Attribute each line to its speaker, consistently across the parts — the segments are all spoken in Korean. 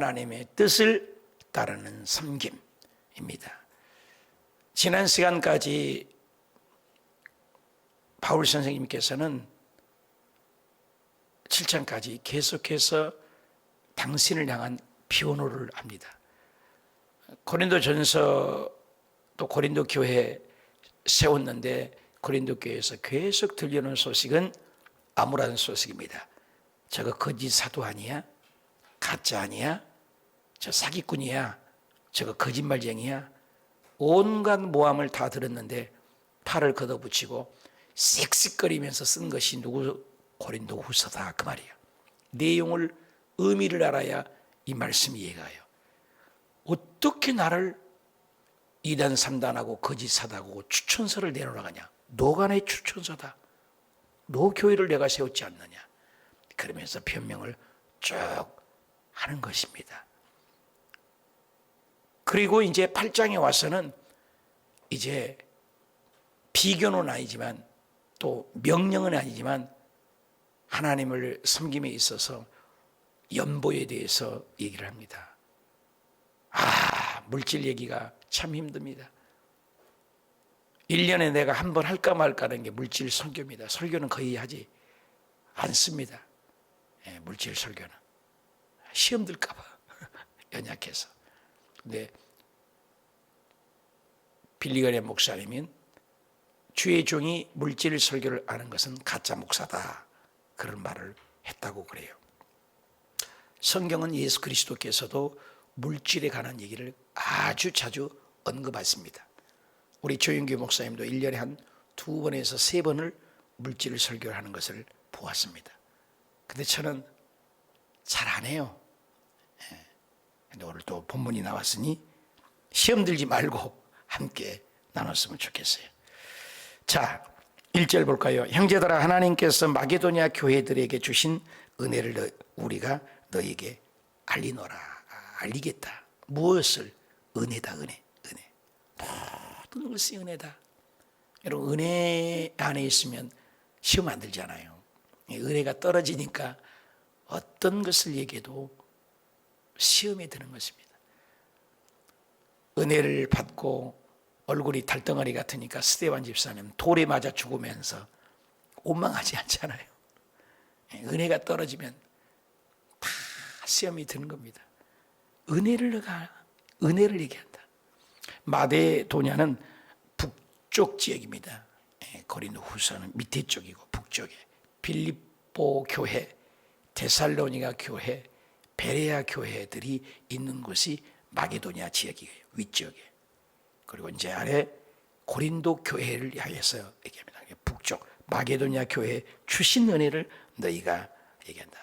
Speaker 1: 하나님의 뜻을 따르는 섬김입니다. 지난 시간까지 바울 선생님께서는 7장까지 계속해서 당신을 향한 변호를 합니다. 고린도전서 또 고린도 교회 세웠는데 고린도 교회에서 계속 들려오는 소식은 암울한 소식입니다. 저거 거짓 사도 아니야? 가짜 아니야? 저 사기꾼이야? 저거 거짓말쟁이야? 온갖 모함을 다 들었는데 팔을 걷어붙이고 씩씩거리면서 쓴 것이 누구? 고린도 후서다 그 말이에요. 내용을 의미를 알아야 이 말씀이 이해가요. 어떻게 나를 이단 3단하고 거짓 사다고 추천서를 내놓으라가냐? 너가 내 추천서다. 너 교회를 내가 세웠지 않느냐? 그러면서 변명을 쭉 하는 것입니다. 그리고 이제 8장에 와서는 이제 비교는 아니지만 또 명령은 아니지만 하나님을 섬김에 있어서 연보에 대해서 얘기를 합니다. 물질 얘기가 참 힘듭니다. 1년에 내가 한 번 할까 말까 하는 게 물질 설교입니다. 설교는 거의 하지 않습니다. 물질 설교는 시험 들까 봐 연약해서. 근데 빌리그레 목사님은 주의 종이 물질 설교를 아는 것은 가짜 목사다, 그런 말을 했다고 그래요. 성경은 예수 그리스도께서도 물질에 관한 얘기를 아주 자주 언급하십니다. 우리 조윤규 목사님도 1년에 한 2번에서 3번을 물질 설교를 하는 것을 보았습니다. 근데 저는 잘 안 해요. 근데 오늘 또 본문이 나왔으니 시험 들지 말고 함께 나눴으면 좋겠어요. 자, 1절 볼까요? 형제들아, 하나님께서 마게도냐 교회들에게 주신 은혜를 우리가 너에게 알리노라. 알리겠다. 무엇을? 은혜다. 은혜. 모든 것이 은혜다. 여러분, 은혜 안에 있으면 시험 안 들잖아요. 은혜가 떨어지니까 어떤 것을 얘기해도 시험에 드는 것입니다. 은혜를 받고 얼굴이 달덩어리 같으니까 스데반 집사님 돌에 맞아 죽으면서 원망하지 않잖아요. 은혜가 떨어지면 다 시험이 드는 겁니다. 은혜를 얘기한다. 마게도냐는 북쪽 지역입니다. 고린도 후서는 밑에 쪽이고 북쪽에 빌립보 교회, 데살로니가 교회, 베레아 교회들이 있는 곳이 마게도냐 지역이에요. 위쪽에. 그리고 이제 아래 고린도 교회를 향해서 얘기합니다. 북쪽 마게도냐 교회 주신 은혜를 너희가 얘기한다.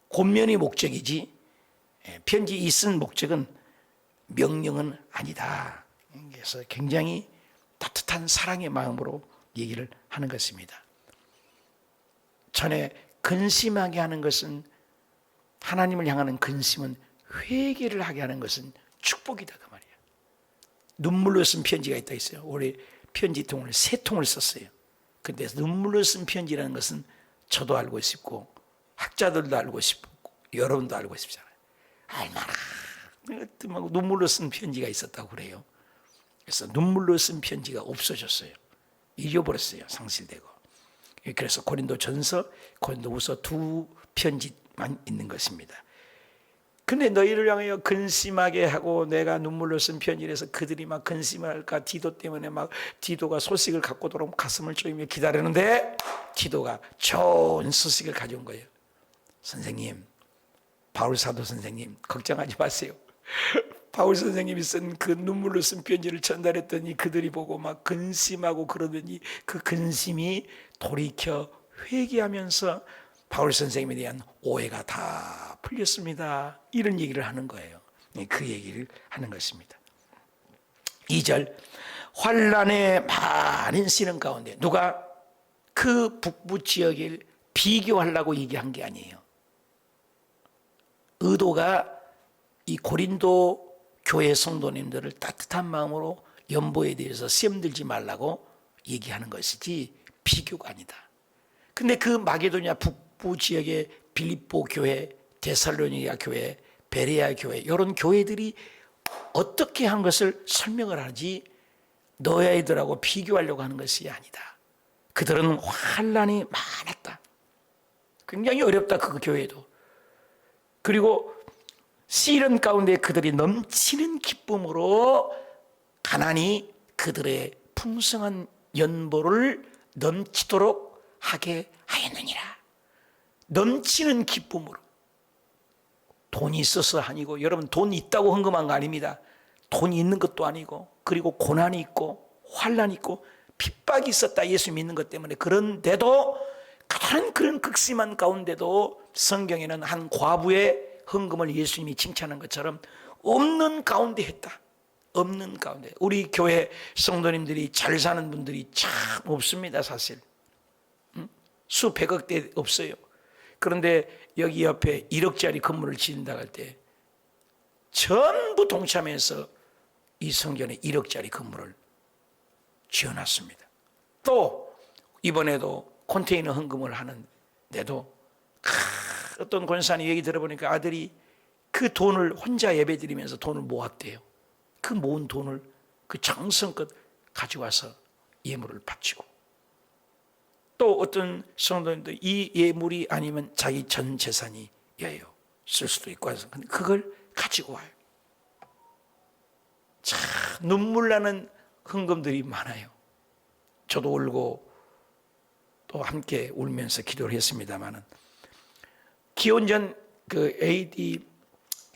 Speaker 1: 권면이 목적이지 편지 이 쓴 목적은 명령은 아니다. 그래서 굉장히 따뜻한 사랑의 마음으로 얘기를 하는 것입니다. 전에 근심하게 하는 것은, 하나님을 향하는 근심은 회개를 하게 하는 것은 축복이다 그 말이에요. 눈물로 쓴 편지가 있다 했어요. 올해 편지통을 3통을 썼어요. 근데 눈물로 쓴 편지라는 것은 저도 알고 싶고 학자들도 알고 싶고 여러분도 알고 싶잖아요. 얼마나 눈물로 쓴 편지가 있었다고 그래요. 그래서 눈물로 쓴 편지가 없어졌어요. 잊어버렸어요. 상실되고. 그래서 고린도전서, 고린도후서 2편지만 있는 것입니다. 근데 너희를 향하여 근심하게 하고 내가 눈물로 쓴 편지라서 그들이 막 근심할까, 디도 때문에 막 디도가 소식을 갖고 돌아오면 가슴을 쪼이며 기다리는데 디도가 좋은 소식을 가져온 거예요. 선생님, 바울 사도 선생님, 걱정하지 마세요. 바울 선생님이 쓴 그 눈물로 쓴 편지를 전달했더니 그들이 보고 막 근심하고 그러더니 그 근심이 돌이켜 회개하면서 바울 선생님에 대한 오해가 다 풀렸습니다. 이런 얘기를 하는 거예요. 그 얘기를 하는 것입니다. 2절, 환난의 많은 시련 가운데 누가 그 북부 지역을 비교하려고 얘기한 게 아니에요. 의도가 이 고린도 교회 성도님들을 따뜻한 마음으로 연보에 대해서 시험 들지 말라고 얘기하는 것이지 비교가 아니다. 근데 그 마게도냐 북부 지역의 빌립보 교회, 데살로니가 교회, 베레아 교회, 이런 교회들이 어떻게 한 것을 설명을 하지 너희들하고 비교하려고 하는 것이 아니다. 그들은 환난이 많았다. 굉장히 어렵다, 그 교회도. 그리고 시련 가운데 그들이 넘치는 기쁨으로 가난이 그들의 풍성한 연보를 넘치도록 하게 하였느니라. 넘치는 기쁨으로. 돈이 있어서 아니고, 여러분 돈 있다고 헌금한 거 아닙니다. 돈이 있는 것도 아니고, 그리고 고난이 있고 환난이 있고 핍박이 있었다, 예수 믿는 것 때문에. 그런데도 그런 극심한 가운데도 성경에는 한 과부의 헌금을 예수님이 칭찬한 것처럼 없는 가운데 했다. 없는 가운데. 우리 교회 성도님들이 잘 사는 분들이 참 없습니다, 사실. 수백억대 없어요. 그런데 여기 옆에 1억짜리 건물을 지은다고 할 때 전부 동참해서 이 성전에 1억짜리 건물을 지어놨습니다. 또 이번에도 컨테이너 헌금을 하는데도 어떤 권사님 얘기 들어보니까 아들이 그 돈을 혼자 예배드리면서 돈을 모았대요. 그 모은 돈을 그 정성껏 가져와서 예물을 바치고, 또 어떤 성도님도 이 예물이 아니면 자기 전 재산이에요. 쓸 수도 있고 해서 그걸 가지고 와요. 참 눈물 나는 헌금들이 많아요. 저도 울고 또 함께 울면서 기도를 했습니다마는, 기원전 그 AD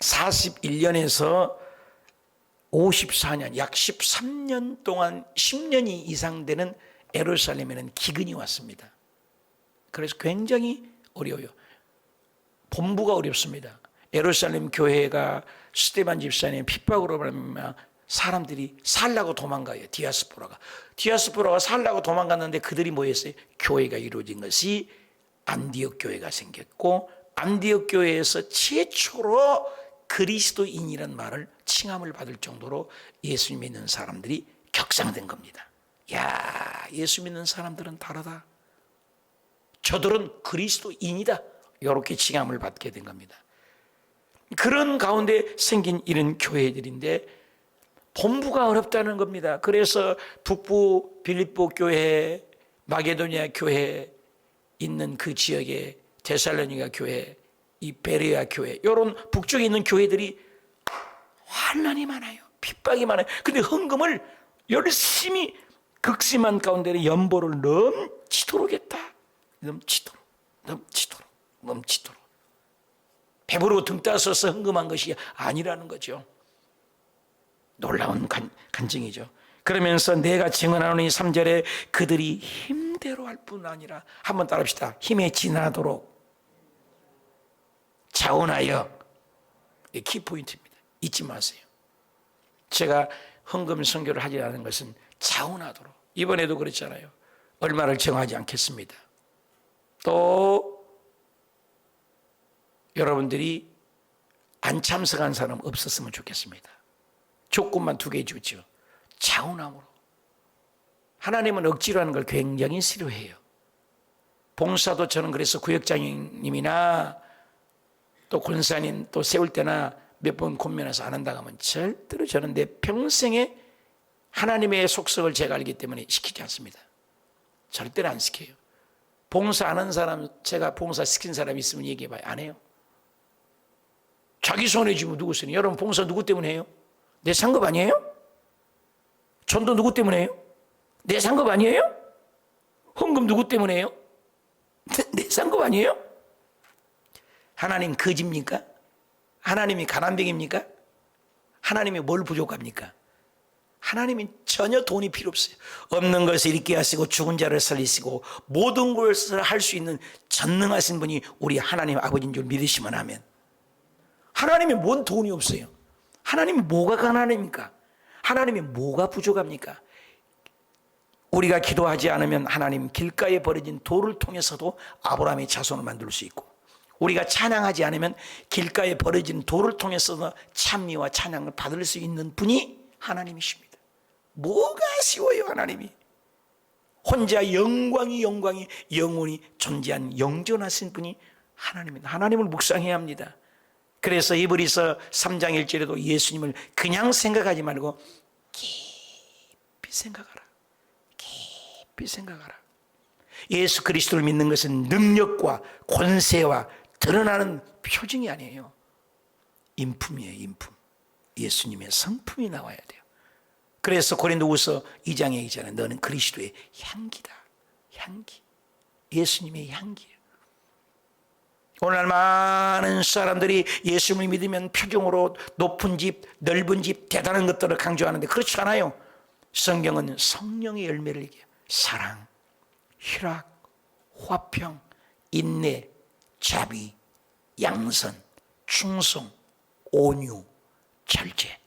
Speaker 1: 41년에서 54년, 약 13년 동안 10년이 이상 되는 예루살렘에는 기근이 왔습니다. 그래서 굉장히 어려워요. 본부가 어렵습니다. 예루살렘 교회가 스데반 집사님의 핍박으로 말하면 사람들이 살라고 도망가요. 디아스포라가 살라고 도망갔는데 그들이 뭐였어요? 교회가 이루어진 것이 안디옥 교회가 생겼고, 안디옥 교회에서 최초로 그리스도인이라는 말을 칭함을 받을 정도로 예수 믿는 사람들이 격상된 겁니다. 야, 예수 믿는 사람들은 다르다. 저들은 그리스도인이다. 이렇게 칭함을 받게 된 겁니다. 그런 가운데 생긴 이런 교회들인데 본부가 어렵다는 겁니다. 그래서 북부 빌립보 교회, 마게도니아 교회 있는 그 지역에 데살로니가 교회, 이 베레아 교회, 이런 북쪽에 있는 교회들이 환난이 많아요. 핍박이 많아요. 근데 헌금을 열심히 극심한 가운데 연보를 넘치도록 했다. 넘치도록. 배부르고 등 따서서 헌금한 것이 아니라는 거죠. 놀라운 간증이죠. 그러면서 내가 증언하노니 3절에 그들이 힘대로 할 뿐 아니라, 한번 따라합시다. 힘에 지나도록 자원하여. 이게 키포인트입니다. 잊지 마세요. 제가 헌금 선교를 하지 않은 것은 자원하도록. 이번에도 그랬잖아요. 얼마를 정하지 않겠습니다. 또 여러분들이 안 참석한 사람 없었으면 좋겠습니다. 조건만 2개 주죠. 자원함으로. 하나님은 억지로 하는 걸 굉장히 싫어해요. 봉사도 저는 그래서 구역장님이나 또 권사님 또 세울 때나 몇 번 권면해서 안 한다고 하면 절대로 저는 내 평생에 하나님의 속성을 제가 알기 때문에 시키지 않습니다. 절대로 안 시켜요. 봉사 안 한 사람, 제가 봉사 시킨 사람 있으면 얘기해봐요. 안 해요. 자기 손에 쥐면 누구 쓰니? 여러분 봉사 누구 때문에 해요? 내 상급 아니에요? 전도 누구 때문에 해요? 내 상급 아니에요? 헌금 누구 때문에 해요? 내 상급 아니에요? 하나님 거짓입니까? 하나님이 가난뱅입니까? 하나님이 뭘 부족합니까? 하나님이 전혀 돈이 필요 없어요. 없는 것을 있게 하시고 죽은 자를 살리시고 모든 것을 할 수 있는 전능하신 분이 우리 하나님 아버지인 줄 믿으시면 하면, 하나님이 뭔 돈이 없어요. 하나님이 뭐가 가난합니까? 하나님이 뭐가 부족합니까? 우리가 기도하지 않으면 하나님 길가에 버려진 돌을 통해서도 아브라함의 자손을 만들 수 있고, 우리가 찬양하지 않으면 길가에 버려진 돌을 통해서도 찬미와 찬양을 받을 수 있는 분이 하나님이십니다. 뭐가 쉬워요? 하나님이 혼자 영광이 영원히 존재한 영존하신 분이 하나님입니다. 하나님을 묵상해야 합니다. 그래서 히브리서 3장 1절에도 예수님을 그냥 생각하지 말고 깊이 생각하라. 깊이 생각하라. 예수 그리스도를 믿는 것은 능력과 권세와 드러나는 표징이 아니에요. 인품이에요. 인품. 예수님의 성품이 나와야 돼요. 그래서 고린도후서 2장에 얘기하잖아요. 너는 그리스도의 향기다. 향기. 예수님의 향기예요. 오늘날 많은 사람들이 예수님을 믿으면 표정으로 높은 집, 넓은 집, 대단한 것들을 강조하는데 그렇지 않아요. 성경은 성령의 열매를 얘기해요. 사랑, 희락, 화평, 인내, 자비, 양선, 충성, 온유, 절제,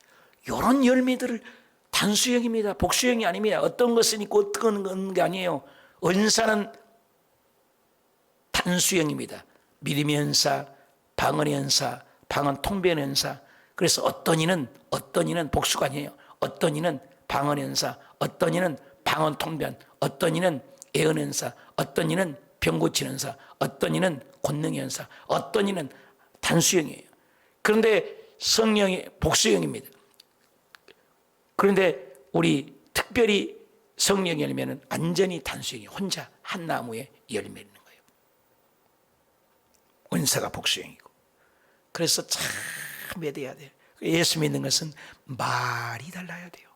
Speaker 1: 이런 열매들을 단수형입니다. 복수형이 아닙니다. 어떤 것은 있고 어떤 게 아니에요. 은사는 단수형입니다. 믿음의 은사, 방언의 은사, 방언 통변의 은사. 그래서 어떤 이는 복수가 아니에요. 어떤 이는 방언의 은사, 어떤 이는 방언 통변, 어떤 이는 예언의 은사, 어떤 이는 병 고치는 은사, 어떤 이는 권능의 은사, 어떤 이는 단수형이에요. 그런데 성령이 복수형입니다. 그런데 우리 특별히 성령의 열매는 완전히 단수형이에요. 혼자 한 나무에 열매 있는 거예요. 은사가 복수형이고. 그래서 참 매대해야 돼요. 예수 믿는 것은 말이 달라야 돼요.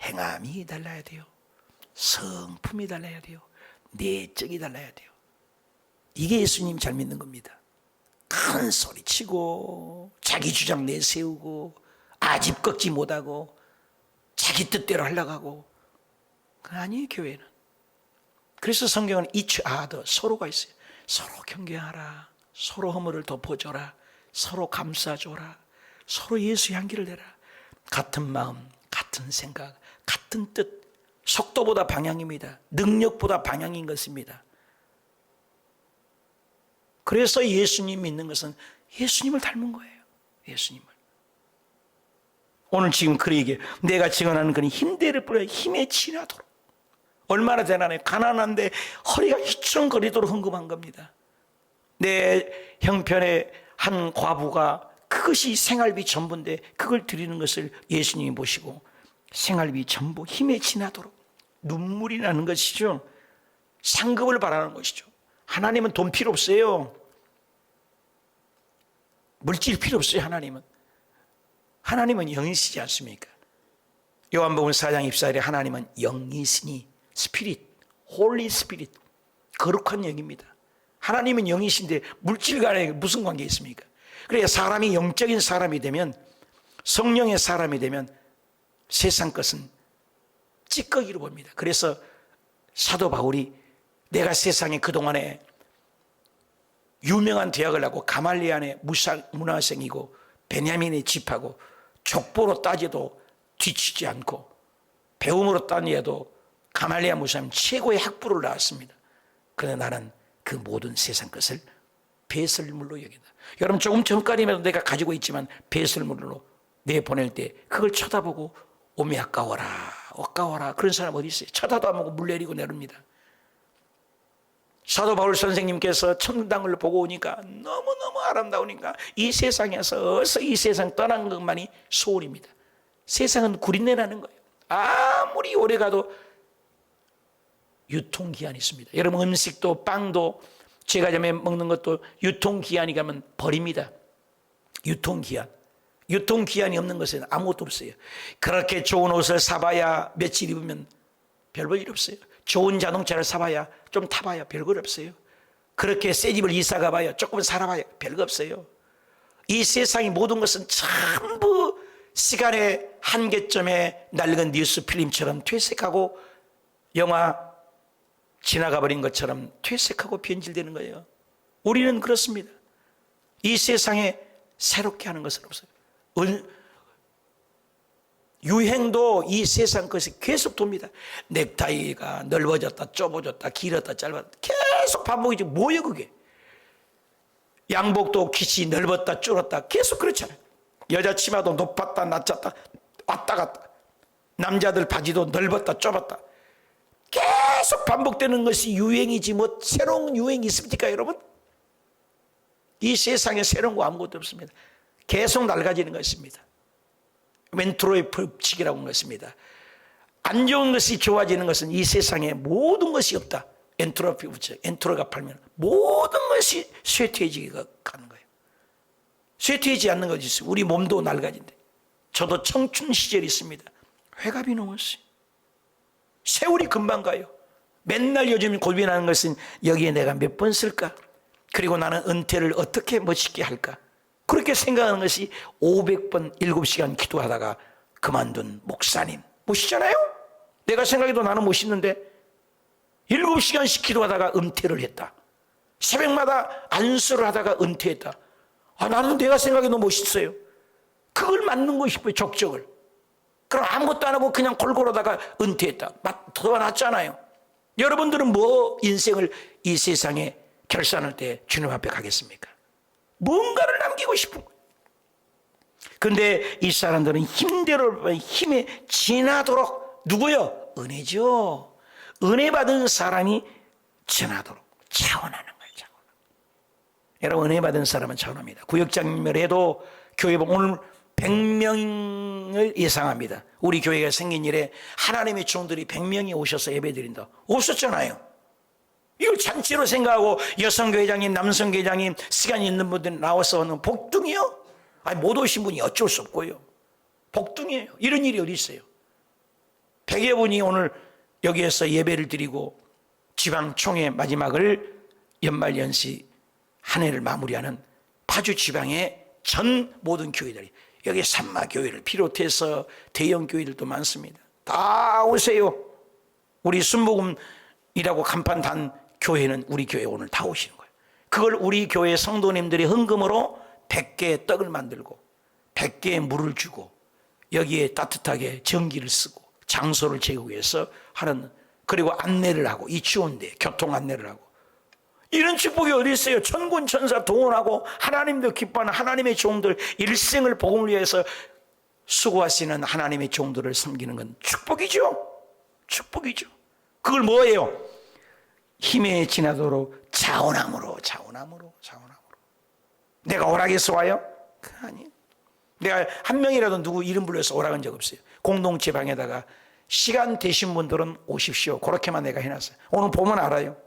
Speaker 1: 행함이 달라야 돼요. 성품이 달라야 돼요. 내적이 달라야 돼요. 이게 예수님 잘 믿는 겁니다. 큰 소리치고 자기 주장 내세우고 아집 꺾지 못하고 자기 뜻대로 하려고 하고 그건 아니에요. 교회는. 그래서 성경은 each other, 서로가 있어요. 서로 경계하라. 서로 허물을 덮어줘라. 서로 감싸줘라. 서로 예수 향기를 내라. 같은 마음, 같은 생각, 같은 뜻. 속도보다 방향입니다. 능력보다 방향인 것입니다. 그래서 예수님 믿는 것은 예수님을 닮은 거예요. 예수님을. 오늘 지금 그 얘기예요. 내가 증언하는 그는 힘대를 뿌려 힘에 지나도록. 얼마나 대단해요. 가난한데 허리가 휘청거리도록 헌금한 겁니다. 내 형편의 한 과부가 그것이 생활비 전부인데 그걸 드리는 것을 예수님이 보시고 생활비 전부 힘에 지나도록 눈물이 나는 것이죠. 상급을 바라는 것이죠. 하나님은 돈 필요 없어요. 물질 필요 없어요. 하나님은 영이시지 않습니까? 요한복음 4장 24절에 하나님은 영이시니 스피릿, 홀리 스피릿, 거룩한 영입니다. 하나님은 영이신데 물질과 무슨 관계 있습니까? 그래야 사람이 영적인 사람이 되면, 성령의 사람이 되면 세상 것은 찌꺼기로 봅니다. 그래서 사도 바울이 내가 세상에 그동안에 유명한 대학을 하고 가말리안의 문화생이고 베냐민의 집하고 족보로 따져도 뒤치지 않고 배움으로 따져도 가말리안 무사님 최고의 학부를 나왔습니다. 그러나 나는 그 모든 세상 것을 배설물로 여긴다. 여러분 조금 전까지만 내가 가지고 있지만 배설물로 내보낼 때 그걸 쳐다보고 오미 아까워라 그런 사람 어디 있어요? 쳐다도 안 보고 물 내리고 내립니다. 사도 바울 선생님께서 천당을 보고 오니까 너무너무 아름다우니까 이 세상에서 어서 이 세상 떠난 것만이 소원입니다. 세상은 구린내라는 거예요. 아무리 오래 가도 유통기한이 있습니다. 여러분 음식도 빵도 제과점에 먹는 것도 유통기한이 가면 버립니다. 유통기한이 없는 것은 아무것도 없어요. 그렇게 좋은 옷을 사봐야 며칠 입으면 별 볼 일 없어요. 좋은 자동차를 사봐야 좀 타봐야 별거 없어요. 그렇게 새 집을 이사 가봐야 조금 살아봐야 별거 없어요. 이 세상의 모든 것은 전부 시간의 한계점에 낡은 뉴스 필름처럼 퇴색하고 영화 지나가 버린 것처럼 퇴색하고 변질되는 거예요. 우리는 그렇습니다. 이 세상에 새롭게 하는 것은 없어요. 유행도 이 세상 것이 계속 돕니다. 넥타이가 넓어졌다 좁아졌다 길었다 짧았다 계속 반복이지. 뭐예요 그게? 양복도 깃이 넓었다 줄었다 계속 그렇잖아요. 여자 치마도 높았다 낮췄다 왔다 갔다. 남자들 바지도 넓었다 좁았다 계속 반복되는 것이 유행이지 뭐 새로운 유행이 있습니까 여러분? 이 세상에 새로운 거 아무것도 없습니다. 계속 낡아지는 것입니다. 멘트로의 법칙이라고 하는 것입니다. 안 좋은 것이 좋아지는 것은 이 세상에 모든 것이 없다. 엔트로피 법칙, 엔트로가 팔면 모든 것이 쇠퇴해지기가 가는 거예요. 쇠퇴하지 않는 것이 있어요. 우리 몸도 낡아진대. 저도 청춘 시절이 있습니다. 회갑이 넘었어요. 세월이 금방 가요. 맨날 요즘 고민하는 것은 여기에 내가 몇 번 쓸까? 그리고 나는 은퇴를 어떻게 멋있게 할까? 그렇게 생각하는 것이 500번 7시간 기도하다가 그만둔 목사님 멋있잖아요? 내가 생각해도 나는 멋있는데 7시간씩 기도하다가 은퇴를 했다. 새벽마다 안수를 하다가 은퇴했다. 나는 내가 생각해도 멋있어요. 그걸 맞는 거 싶어요. 적적을. 그럼 아무것도 안 하고 그냥 골골하다가 은퇴했다. 더 낫잖아요. 여러분들은 뭐 인생을 이 세상에 결산할 때 주님 앞에 가겠습니까? 뭔가를 남기고 싶은 거예요. 그런데 이 사람들은 힘대로 힘에 지나도록 누구요? 은혜죠. 은혜 받은 사람이 지나도록 차원하는 거예요. 차원하는. 여러분 은혜 받은 사람은 차원합니다. 구역장님을 해도 교회 오늘 100명을 예상합니다. 우리 교회가 생긴 일에 하나님의 종들이 100명이 오셔서 예배드린다. 없었잖아요. 이걸 잔치로 생각하고 여성교회장님, 남성교회장님, 시간이 있는 분들 나와서 하는 복둥이요? 못 오신 분이 어쩔 수 없고요. 복둥이에요. 이런 일이 어디 있어요? 100여 분이 오늘 여기에서 예배를 드리고 지방총회 마지막을 연말연시 한 해를 마무리하는 파주 지방의 전 모든 교회들이 여기 산마교회를 비롯해서 대형 교회들도 많습니다. 다 오세요. 우리 순복음이라고 간판 단 교회는 우리 교회에 오늘 다 오시는 거예요. 그걸 우리 교회 성도님들이 헌금으로 100개의 떡을 만들고 100개의 물을 주고 여기에 따뜻하게 전기를 쓰고 장소를 제공해서 위해서 하는, 그리고 안내를 하고 이 추운데 교통 안내를 하고 이런 축복이 어디 있어요? 천군 천사 동원하고 하나님도 기뻐하는 하나님의 종들 일생을 복음을 위해서 수고하시는 하나님의 종들을 섬기는 건 축복이죠. 축복이죠. 그걸 뭐예요? 힘에 지나도록 자원함으로. 내가 오락해서 와요? 그거 아니에요. 내가 한 명이라도 누구 이름 불러서 오락한 적 없어요. 공동체 방에다가 시간 되신 분들은 오십시오. 그렇게만 내가 해놨어요. 오늘 보면 알아요.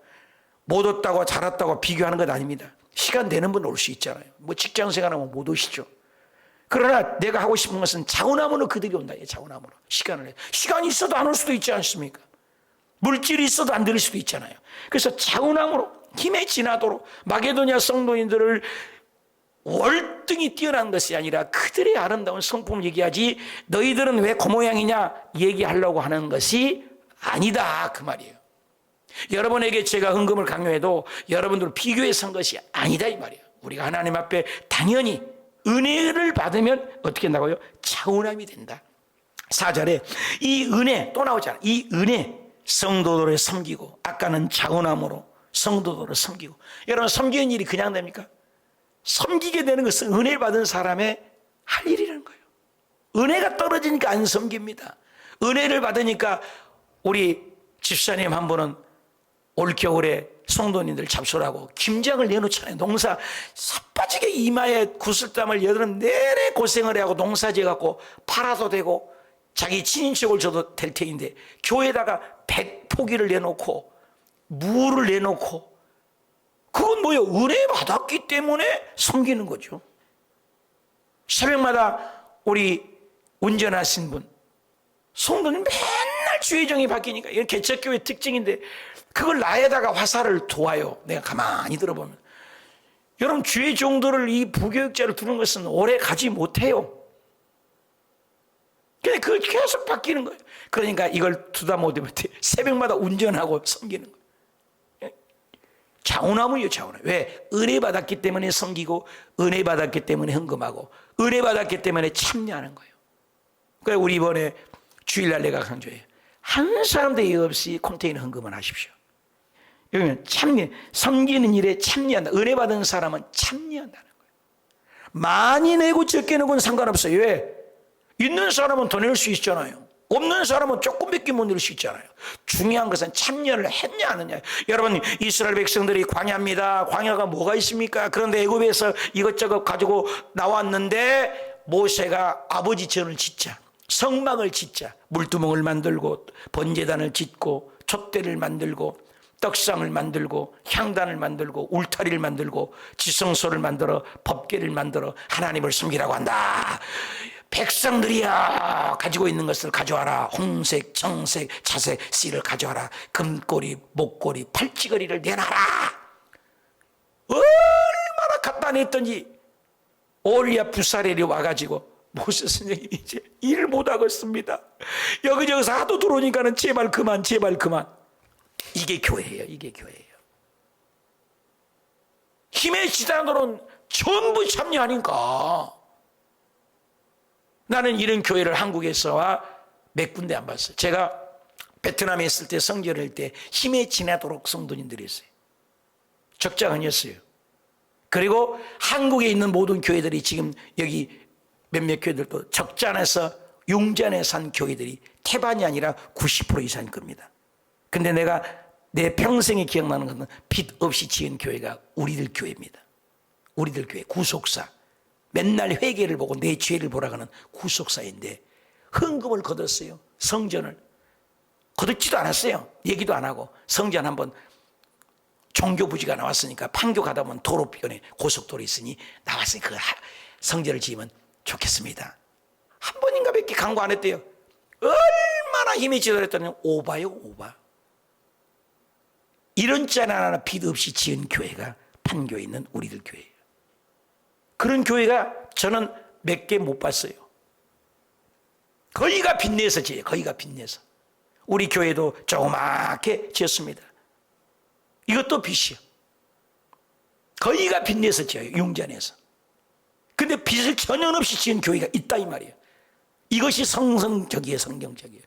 Speaker 1: 못 왔다고 잘 왔다고 비교하는 건 아닙니다. 시간 되는 분 올 수 있잖아요. 뭐 직장 생활하면 못 오시죠. 그러나 내가 하고 싶은 것은 자원함으로 그들이 온다. 자원함으로 시간을 해. 시간이 있어도 안 올 수도 있지 않습니까? 물질이 있어도 안 들을 수도 있잖아요. 그래서 자원함으로 힘에 지나도록 마게도냐 성도인들을 월등히 뛰어난 것이 아니라 그들의 아름다운 성품을 얘기하지 너희들은 왜 그 모양이냐 얘기하려고 하는 것이 아니다 그 말이에요. 여러분에게 제가 헌금을 강요해도 여러분들 비교해서 한 것이 아니다 이 말이에요. 우리가 하나님 앞에 당연히 은혜를 받으면 어떻게 된다고요? 차원함이 된다. 4절에 이 은혜 또 나오잖아. 이 은혜 성도들을 섬기고, 아까는 차원함으로 성도들을 섬기고. 여러분 섬기는 일이 그냥 됩니까? 섬기게 되는 것은 은혜 받은 사람의 할 일이라는 거예요. 은혜가 떨어지니까 안 섬깁니다. 은혜를 받으니까 우리 집사님 한 분은 올겨울에 성도님들 잡수라고 김장을 내놓잖아요. 농사 삿빠지게 이마에 구슬땀을 여드름 내내 고생을 해하고 농사 지어갖고 팔아도 되고 자기 친인척을 줘도 될 테인데 교회에다가 100포기를 내놓고 물을 내놓고, 그건 뭐예요? 은혜 받았기 때문에 섬기는 거죠. 새벽마다 우리 운전하신 분 성도님 맨날 주의정이 바뀌니까 이건 개척교회 특징인데 그걸 나에다가 화살을 도와요. 내가 가만히 들어보면 여러분 주의 종들을 이 부교육자를 두는 것은 오래 가지 못해요. 근데 그걸 계속 바뀌는 거예요. 그러니까 이걸 두다 못해 새벽마다 운전하고 섬기는 거예요. 자원함이에요. 자원함. 왜? 은혜 받았기 때문에 섬기고 은혜 받았기 때문에 헌금하고 은혜 받았기 때문에 참여하는 거예요. 그래서 우리 이번에 주일날 내가 강조해요. 한 사람도 예의 없이 컨테이너 헌금을 하십시오. 여기는 참여, 섬기는 일에 참여한다. 은혜 받은 사람은 참여한다는 거예요. 많이 내고 적게 내고는 상관없어요. 왜? 있는 사람은 더 낼 수 있잖아요. 없는 사람은 조금밖에 못 이룰 수 있잖아요. 중요한 것은 참여를 했냐 안 했냐. 여러분, 이스라엘 백성들이 광야입니다. 광야가 뭐가 있습니까? 그런데 애굽에서 이것저것 가지고 나왔는데 모세가 아버지 전을 짓자, 성막을 짓자, 물두멍을 만들고 번제단을 짓고 촛대를 만들고 떡상을 만들고 향단을 만들고 울타리를 만들고 지성소를 만들어 법궤를 만들어 하나님을 섬기라고 한다. 백성들이야, 가지고 있는 것을 가져와라. 홍색, 청색, 자색, 씨를 가져와라. 금꼬리, 목꼬리, 팔찌거리를 내놔라. 얼마나 갖다 냈던지. 올리아 부사렐이 와가지고 모세 선생님 이제 일 못하겠습니다. 여기저기서 하도 들어오니까는 제발 그만, 제발 그만. 이게 교회예요. 이게 교회예요. 힘의 지단으로는 전부 참여하니까. 나는 이런 교회를 한국에서 몇 군데 안 봤어요. 제가 베트남에 있을 때 성결을 할 때 힘에 지나도록 성도님들이 있어요. 적자가 아니었어요. 그리고 한국에 있는 모든 교회들이 지금 여기 몇몇 교회들도 적자안에서 융자안에 산 교회들이 태반이 아니라 90% 이상일 겁니다. 근데 내가 내 평생에 기억나는 것은 빚 없이 지은 교회가 우리들 교회입니다. 우리들 교회 구속사. 맨날 회개를 보고 내 죄를 보라가는 구속사인데 헌금을 거뒀어요. 성전을 거뒀지도 않았어요. 얘기도 안 하고 성전 한번 종교부지가 나왔으니까 판교 가다 보면 도로변에 고속도로 있으니 나왔으니 그 성전을 지으면 좋겠습니다. 한 번인가 밖에 강구 안 했대요. 얼마나 힘이 지도했더니 오바요, 오바. 이런 짠 하나 빚 없이 지은 교회가 판교에 있는 우리들 교회예요. 그런 교회가 저는 몇 개 못 봤어요. 거의가 빚내서 지어요. 거의가 빚내서. 우리 교회도 조그맣게 지었습니다. 이것도 빚이요. 거의가 빚내서 지어요. 융전에서. 근데 빚을 전혀 없이 지은 교회가 있다 이 말이에요. 이것이 성경적이에요. 성경적이에요.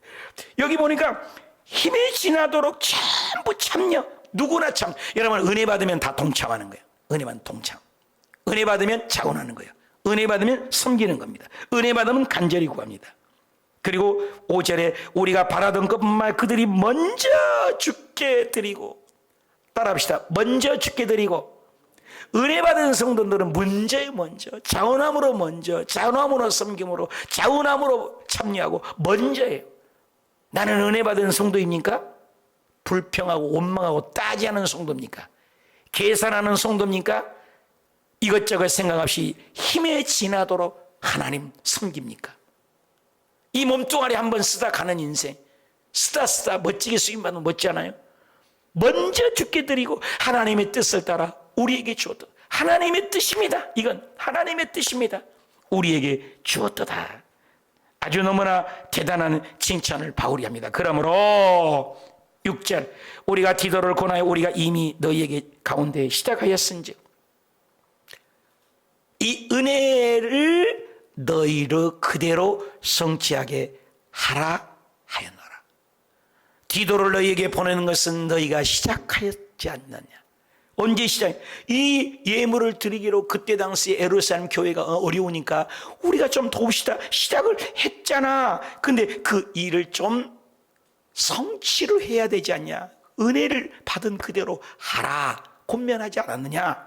Speaker 1: 여기 보니까 힘이 지나도록 전부 참여. 누구나 참. 여러분 은혜 받으면 다 동참하는 거예요. 은혜 받으면 동참. 은혜 받으면 자원하는 거예요. 은혜 받으면 섬기는 겁니다. 은혜 받으면 간절히 구합니다. 그리고 5절에 우리가 바라던 것뿐만 그들이 먼저 주께 드리고, 따라합시다. 먼저 주께 드리고. 은혜 받은 성도들은 먼저 자원함으로 먼저, 자원함으로 섬김으로, 자원함으로 참여하고 먼저예요. 나는 은혜 받은 성도입니까? 불평하고 원망하고 따지하는 성도입니까? 계산하는 성도입니까? 이것저것 생각 없이 힘에 지나도록 하나님 섬깁니까? 이 몸뚱아리 한번 쓰다 가는 인생, 쓰다 멋지게 쓰임받으면 멋지 않아요? 먼저 주께 드리고 하나님의 뜻을 따라 우리에게 주었다. 하나님의 뜻입니다. 이건 하나님의 뜻입니다. 우리에게 주었다. 아주 너무나 대단한 칭찬을 바울이 합니다. 그러므로 6절 우리가 디도를 권하여 우리가 이미 너희에게 가운데 시작하였은즉 이 은혜를 너희로 그대로 성취하게 하라 하였노라. 디도를 너희에게 보내는 것은 너희가 시작하였지 않느냐. 언제 시작? 이 예물을 드리기로 그때 당시 예루살렘 교회가 어려우니까 우리가 좀 도웁시다. 시작을 했잖아. 근데 그 일을 좀 성취를 해야 되지 않냐. 은혜를 받은 그대로 하라. 권면하지 않았느냐.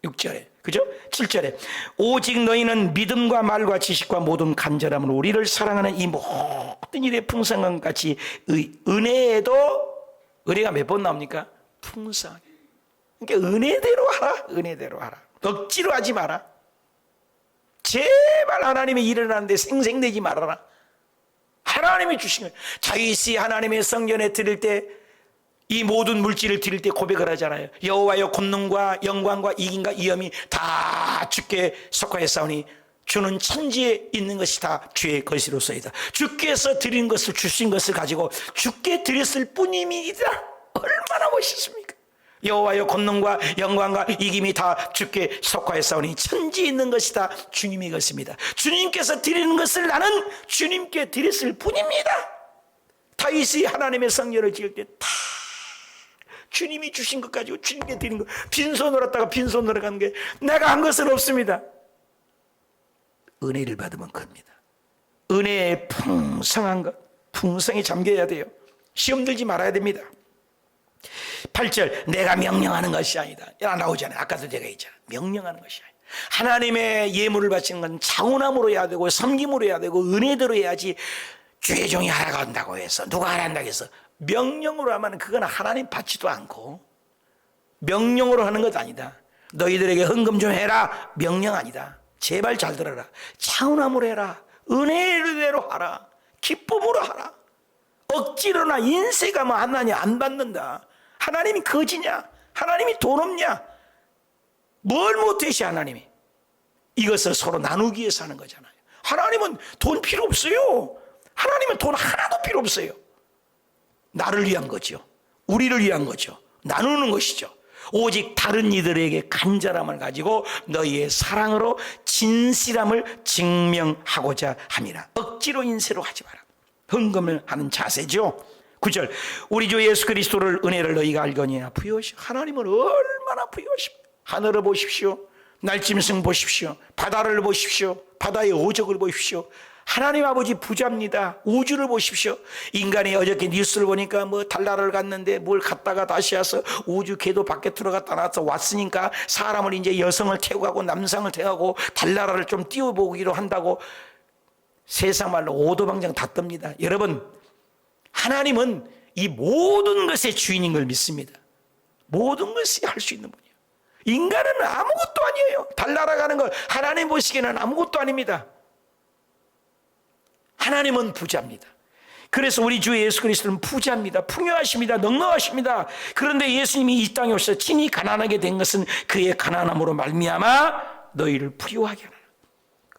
Speaker 1: 6절에. 그죠? 7절에 오직 너희는 믿음과 말과 지식과 모든 간절함으로 우리를 사랑하는 이 모든 일의 풍성함 같이 은혜에도 은혜가 몇 번 나옵니까? 풍성하게. 그러니까 은혜대로 하라. 은혜대로 하라. 억지로 하지 마라. 제발 하나님의 일을 하는데 생생내지 말아라. 하나님이 주신 거예요. 다윗이 하나님의 성전에 드릴 때 이 모든 물질을 드릴 때 고백을 하잖아요. 여호와여 권능과 영광과 이김과 위엄이 다 주께 속하였사오니 주는 천지에 있는 것이 다 주의 것이로소이다. 주께서 드린 것을 주신 것을 가지고 주께 드렸을 뿐임이다. 얼마나 멋있습니까? 여호와여 권능과 영광과 이김이 다 주께 속하였사오니 천지에 있는 것이 다 주님의 것입니다. 주님께서 드리는 것을 나는 주님께 드렸을 뿐입니다. 다윗이 하나님의 성전을 지을 때 다 주님이 주신 것 가지고 주님께 드린 것, 빈손으로 왔다가 빈손으로 가는 게 내가 한 것은 없습니다. 은혜를 받으면 겁니다. 은혜의 풍성한 것, 풍성히 잠겨야 돼요. 시험 들지 말아야 됩니다. 8절, 내가 명령하는 것이 아니다. 나오잖아요. 아까도 제가 했잖아요. 명령하는 것이 아니다. 하나님의 예물을 바치는 건 자원함으로 해야 되고 섬김으로 해야 되고 은혜대로 해야지 주의 종이 하라고 한다고 해서 누가 하라 한다고 해서 명령으로 하면 그건 하나님 받지도 않고 명령으로 하는 것 아니다. 너희들에게 헌금 좀 해라. 명령 아니다. 제발 잘 들어라. 자원함으로 해라. 은혜대로 하라. 기쁨으로 하라. 억지로나 인세가 뭐 하나님 안 받는다. 하나님이 거지냐? 하나님이 돈 없냐? 뭘 못해시 하나님이? 이것을 서로 나누기 위해서 하는 거잖아요. 하나님은 돈 필요 없어요. 하나님은 돈 하나도 필요 없어요. 나를 위한 거죠. 우리를 위한 거죠. 나누는 것이죠. 오직 다른 이들에게 간절함을 가지고 너희의 사랑으로 진실함을 증명하고자 함이라. 억지로 인세로 하지 마라. 헌금을 하는 자세죠. 9절, 우리 주 예수 그리스도를 은혜를 너희가 알거니와 부여하시오. 하나님은 얼마나 부여하십니까? 하늘을 보십시오. 날짐승 보십시오. 바다를 보십시오. 바다의 어적을 보십시오. 하나님 아버지 부자입니다. 우주를 보십시오. 인간이 어저께 뉴스를 보니까 뭐 달나라를 갔는데 뭘 갔다가 다시 와서 우주 궤도 밖에 들어갔다 나와서 왔으니까 사람을 이제 여성을 태우고 가고 남성을 태우고 달나라를 좀 띄워보기로 한다고 세상 말로 오도방정 다 뜹니다. 여러분, 하나님은 이 모든 것의 주인인 걸 믿습니다. 모든 것이 할 수 있는 분이에요. 인간은 아무것도 아니에요. 달나라 가는 거 하나님 보시기에는 아무것도 아닙니다. 하나님은 부자입니다. 그래서 우리 주 예수 그리스도는 부자입니다. 풍요하십니다. 넉넉하십니다. 그런데 예수님이 이 땅에 오셔서 친히 가난하게 된 것은 그의 가난함으로 말미암아 너희를 부유하게 하라.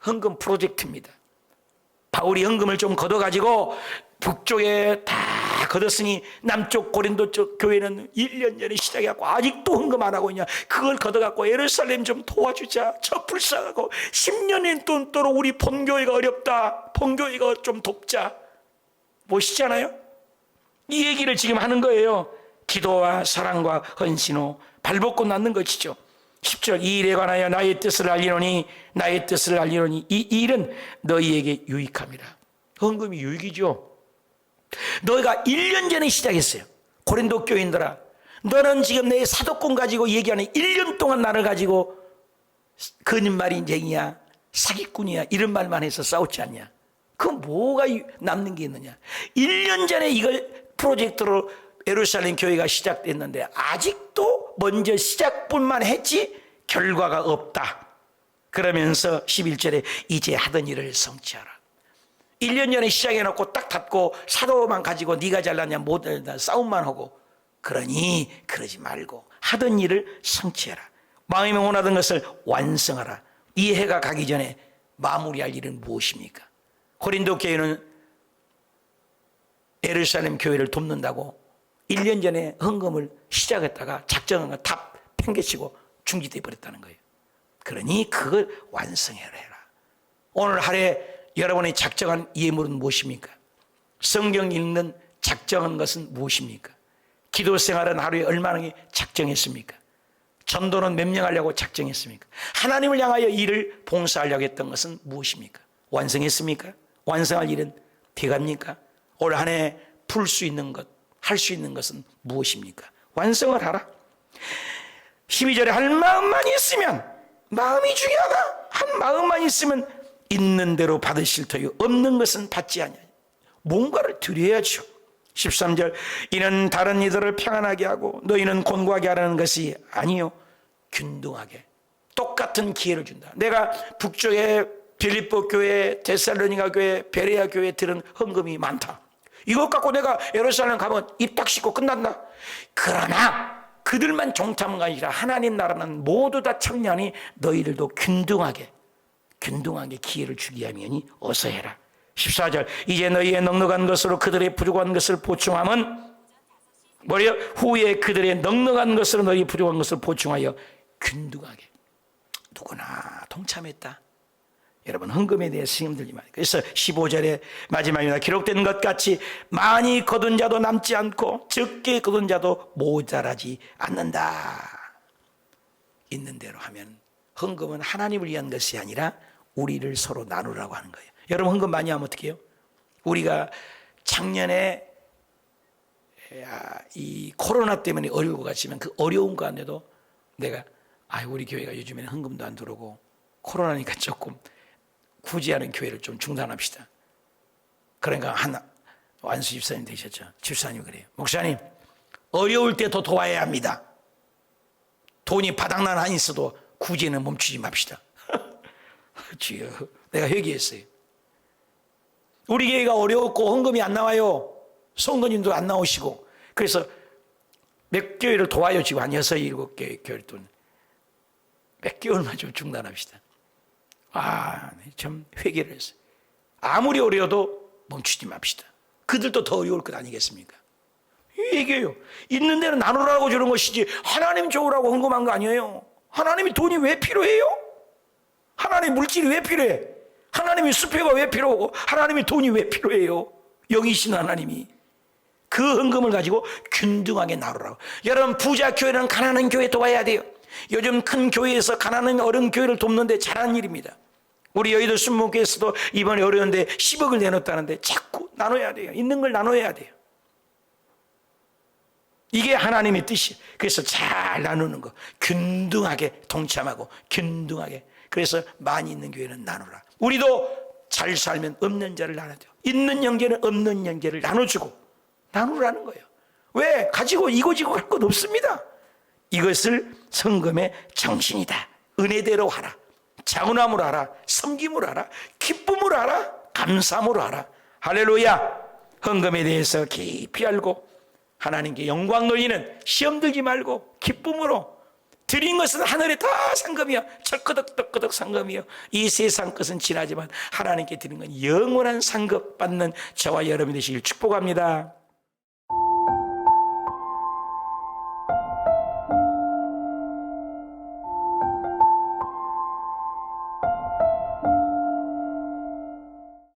Speaker 1: 헌금 프로젝트입니다. 바울이 헌금을 좀 걷어가지고 북쪽에 다 걷었으니 남쪽 고린도 쪽 교회는 1년 전에 시작해갖고 아직도 헌금 안 하고 있냐. 그걸 걷어갖고 예루살렘 좀 도와주자. 저 불쌍하고 10년이 넘도록 우리 본교회가 어렵다. 본교회가 좀 돕자. 보시잖아요. 이 얘기를 지금 하는 거예요. 기도와 사랑과 헌신으로 발벗고 낳는 것이죠. 10절, 이 일에 관하여 나의 뜻을 알리노니 나의 뜻을 알리노니 이 일은 너희에게 유익함이라. 헌금이 유익이죠. 너희가 1년 전에 시작했어요. 고린도 교인들아, 너는 지금 내 사도권 가지고 얘기하는 1년 동안 나를 가지고 거짓말인쟁이야, 사기꾼이야 이런 말만 해서 싸웠지 않냐. 그 뭐가 남는 게 있느냐. 1년 전에 이걸 프로젝트로 예루살렘 교회가 시작됐는데 아직도 먼저 시작뿐만 했지 결과가 없다. 그러면서 11절에 이제 하던 일을 성취하라. 1년 전에 시작해놓고 딱 닫고 사도만 가지고 네가 잘났냐 못했냐 싸움만 하고 그러니 그러지 말고 하던 일을 성취해라. 마음이 원하던 것을 완성하라. 이 해가 가기 전에 마무리할 일은 무엇입니까? 고린도 교회는 예루살렘 교회를 돕는다고 1년 전에 헌금을 시작했다가 작정한 거 다 팽개치고 중지돼 버렸다는 거예요. 그러니 그걸 완성해라 해라. 오늘 하루에 여러분이 작정한 예물은 무엇입니까? 성경 읽는 작정한 것은 무엇입니까? 기도 생활은 하루에 얼마나 작정했습니까? 전도는 몇 명 하려고 작정했습니까? 하나님을 향하여 일을 봉사하려고 했던 것은 무엇입니까? 완성했습니까? 완성할 일은 돼갑니까? 올 한 해 풀 수 있는 것, 할 수 있는 것은 무엇입니까? 완성을 하라. 12절에 할 마음만 있으면, 마음이 중요하다. 한 마음만 있으면 있는 대로 받으실 터요 없는 것은 받지 아니하니. 뭔가를 드려야죠. 13절, 이는 다른 이들을 평안하게 하고 너희는 곤고하게 하라는 것이 아니요 균등하게 똑같은 기회를 준다. 내가 북쪽에 빌립보 교회, 데살로니가 교회, 베레아 교회 들은 헌금이 많다. 이것 갖고 내가 예루살렘 가면 입 딱 씻고 끝난다. 그러나 그들만 종탐가 아니라 하나님 나라는 모두 다 청년이 너희들도 균등하게 기회를 주기 하면이 어서 해라. 14절, 이제 너희의 넉넉한 것으로 그들의 부족한 것을 보충함은 뭐래요? 후에 그들의 넉넉한 것으로 너희 부족한 것을 보충하여 균등하게. 누구나 동참했다. 여러분 헌금에 대해서 힘들지 말아요. 그래서 15절에 마지막에 기록된 것 같이 많이 거둔 자도 남지 않고 적게 거둔 자도 모자라지 않는다. 있는 대로 하면 헌금은 하나님을 위한 것이 아니라 우리를 서로 나누라고 하는 거예요. 여러분 헌금 많이 하면 어떻게 해요? 우리가 작년에 이 코로나 때문에 어려울 것 같지만 그 어려운 가운데도 내가 우리 교회가 요즘에는 헌금도 안 들어오고 코로나니까 조금 구제하는 교회를 좀 중단합시다. 그러니까 완수 집사님 되셨죠. 집사님 그래요. 목사님, 어려울 때 더 도와야 합니다. 돈이 바닥난 한 있어도 구제는 멈추지 맙시다. 주여, 내가 회개했어요. 우리 교회가 어려웠고 헌금이 안 나와요. 성도님도 안 나오시고. 그래서 몇 교회를 도와요. 지금 한 6, 7개 교회를 돈. 몇 개월만 좀 중단합시다. 참 회개를 했어요. 아무리 어려워도 멈추지 맙시다. 그들도 더 어려울 것 아니겠습니까? 회개요. 있는 대로 나누라고 주는 것이지 하나님 좋으라고 헌금한 거 아니에요. 하나님이 돈이 왜 필요해요? 하나님 물질이 왜 필요해? 하나님이 수표가 왜 필요하고 하나님이 돈이 왜 필요해요? 영이신 하나님이 그 헌금을 가지고 균등하게 나누라고. 여러분, 부자 교회는 가난한 교회 도와야 돼요. 요즘 큰 교회에서 가난한 어른 교회를 돕는데 잘하는 일입니다. 우리 여의도 순목교에서도 이번에 어려운데 10억을 내놓았다는데 자꾸 나눠야 돼요. 있는 걸 나눠야 돼요. 이게 하나님의 뜻이에요. 그래서 잘 나누는 거, 균등하게 동참하고 균등하게. 그래서 많이 있는 교회는 나누라. 우리도 잘 살면 없는 자를 나눠줘. 있는 형제는 없는 형제를 나눠주고 나누라는 거예요. 왜? 가지고 이고지고 할 것 없습니다. 이것을 성금의 정신이다. 은혜대로 하라. 자원함으로 하라. 섬김으로 하라. 기쁨으로 하라. 감사함으로 하라. 할렐루야. 헌금에 대해서 깊이 알고 하나님께 영광 돌리는 시험 들지 말고 기쁨으로 드린 것은 하늘에 다 상금이요. 철거덕덕거덕 상금이요. 이 세상 것은 지나지만 하나님께 드린 건 영원한 상급 받는 저와 여러분이 되시길 축복합니다.